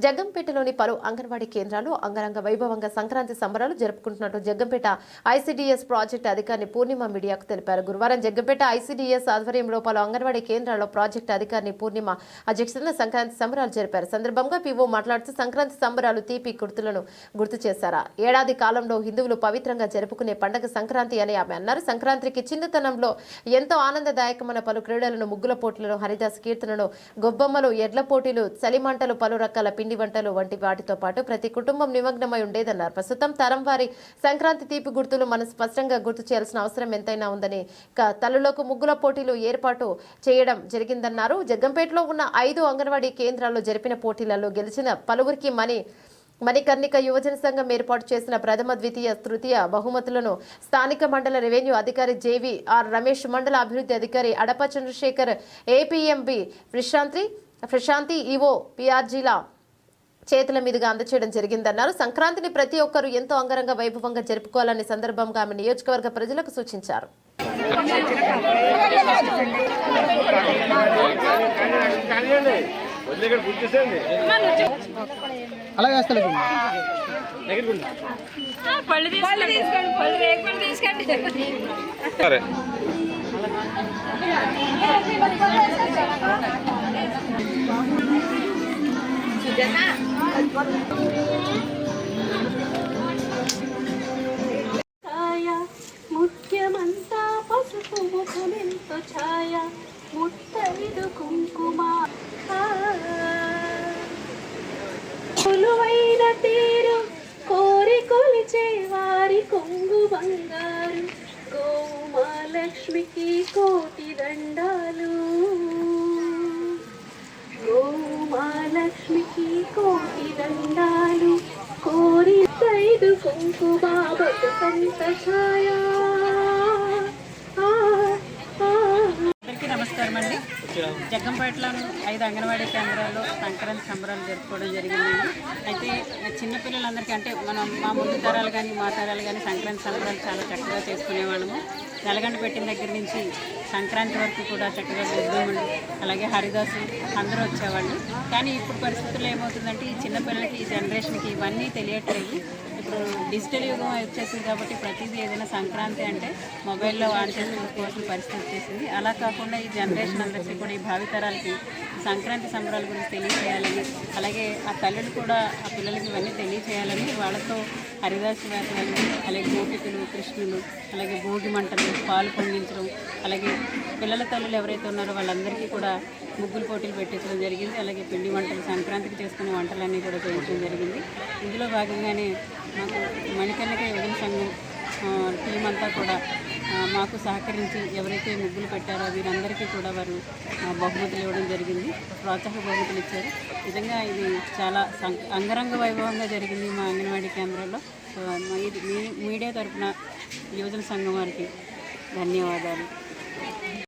జగ్గంపేటలోని పలు అంగన్వాడీ కేంద్రాలు అంగరంగ వైభవంగా సంక్రాంతి సంబరాలు జరుపుకుంటున్నట్టు జగ్గంపేట ఐసీడీఎస్ ప్రాజెక్టు అధికారిని పూర్ణిమ మీడియాకు తెలిపారు. గురువారం జగ్గంపేట ఐసీడీఎస్ ఆధ్వర్యంలో పలు అంగన్వాడీ కేంద్రాల్లో ప్రాజెక్టు అధికారిని పూర్ణిమ అధ్యక్షతన సంక్రాంతి సంబరాలు జరిపారు. సందర్భంగా పీఓ మాట్లాడుతూ సంక్రాంతి సంబరాలు తీపి గుర్తులను గుర్తు చేశారు. ఏడాది కాలంలో హిందువులు పవిత్రంగా జరుపుకునే పండుగ సంక్రాంతి అని ఆమె అన్నారు. సంక్రాంతికి చిన్నతనంలో ఎంతో ఆనందదాయకమైన పలు క్రీడలను, ముగ్గుల పోటీలను, హరిదాస్ కీర్తనలు, గొబ్బమ్మలు, ఎడ్ల పోటీలు, చలిమంటలు, పలు రకాల పిండి వంటలు వంటి వాటితో పాటు ప్రతి కుటుంబం నిమగ్నమై ఉండేదన్నారు. ప్రస్తుతం తరం వారి సంక్రాంతి తీపి గుర్తులు మనం స్పష్టంగా గుర్తు చేయాల్సిన అవసరం ఎంతైనా ఉందని తల్లులకు ముగ్గుల పోటీలు ఏర్పాటు చేయడం జరిగిందన్నారు. జగ్గంపేటలో ఉన్న 5 అంగన్వాడీ కేంద్రాల్లో జరిపిన పోటీలలో గెలిచిన పలువురికి మణికర్ణిక యువజన సంఘం ఏర్పాటు చేసిన ప్రథమ, ద్వితీయ, తృతీయ బహుమతులను స్థానిక మండల రెవెన్యూ అధికారి జేవీఆర్ రమేష్, మండల అభివృద్ధి అధికారి అడప చంద్రశేఖర్, ఏపీఎంబి ప్రశాంతి, ఈవో పిఆర్జీల చేతుల మీదుగా అందచేయడం జరిగిందన్నారు. సంక్రాంతిని ప్రతి ఒక్కరూ ఎంతో అంగరంగ వైభవంగా జరుపుకోవాలని సందర్భంగా ఆమె నియోజకవర్గ ప్రజలకు సూచించారు. ముఖ్యమంతా పసుపు ముఖమెంతో ఛాయ ముత్తైదు కుంకుమ కొలువైన తీరు కోరి కొలిచే వారి కొంగు బంగారు గోమాలక్ష్మికి కోటి దండాలు, గోమాలక్ష్మికి కోటి దండాలు, కోరి ఐదు కుంకుమ బతుకంత ఛాయ. నమస్కారం అండి. జగ్గంపేటలోని 5 అంగన్వాడీ కేంద్రాల్లో సంక్రాంతి సంబరాలు జరుపుకోవడం జరిగిందండి. అయితే చిన్నపిల్లలందరికీ అంటే మా ముందు తరాలు కానీ మా తరాలు కానీ సంక్రాంతి సంబరాలు చాలా చక్కగా చేసుకునేవాళ్ళము. నెలగంట పెట్టిన దగ్గర నుంచి సంక్రాంతి వరకు కూడా చక్కగా గొబ్బెమ్మలు, అలాగే హరిదాసు అందరూ వచ్చేవాళ్ళు. కానీ ఇప్పుడు పరిస్థితుల్లో ఏమవుతుందంటే ఈ చిన్నపిల్లలకి, ఈ జనరేషన్కి ఇవన్నీ తెలియట్లేదు. ఇప్పుడు డిజిటల్ యుగం వచ్చేసింది కాబట్టి ప్రతిదీ ఏదైనా సంక్రాంతి అంటే మొబైల్లో ఆన్ చేసుకోవాల్సిన పరిస్థితి వచ్చేసింది. అలా కాకుండా ఈ జనరేషన్ అందరికీ కూడా, ఈ భావితరాలకి సంక్రాంతి సంబరాల గురించి తెలియచేయాలని, అలాగే ఆ తల్లులు కూడా ఆ పిల్లలకి ఇవన్నీ తెలియచేయాలని వాళ్ళతో హరిదాసు వేషాలు, అలాగే గోపికలు, కృష్ణులు, అలాగే భోగి మంటలు, పాలు పొంగించడం, అలాగే పిల్లల తల్లులు ఎవరైతే ఉన్నారో వాళ్ళందరికీ కూడా ముగ్గులు పోటీలు పెట్టించడం జరిగింది. అలాగే పిండి వంటలు, సంక్రాంతికి చేసుకునే వంటలన్నీ కూడా చేయించడం జరిగింది. ఇందులో భాగంగానే మాకు మణికర్ణిక యువజన సంఘం టీం అంతా కూడా మాకు సహకరించి ఎవరైతే ముగ్గులు పెట్టారో వీరందరికీ కూడా వారు బహుమతులు ఇవ్వడం జరిగింది. ప్రోత్సాహ బహుమతులు ఇచ్చారు. నిజంగా ఇది చాలా అంగరంగ వైభవంగా జరిగింది మా అంగన్వాడీ కేంద్రంలో. మీడియా తరఫున యువజన సంఘం వారికి ధన్యవాదాలు.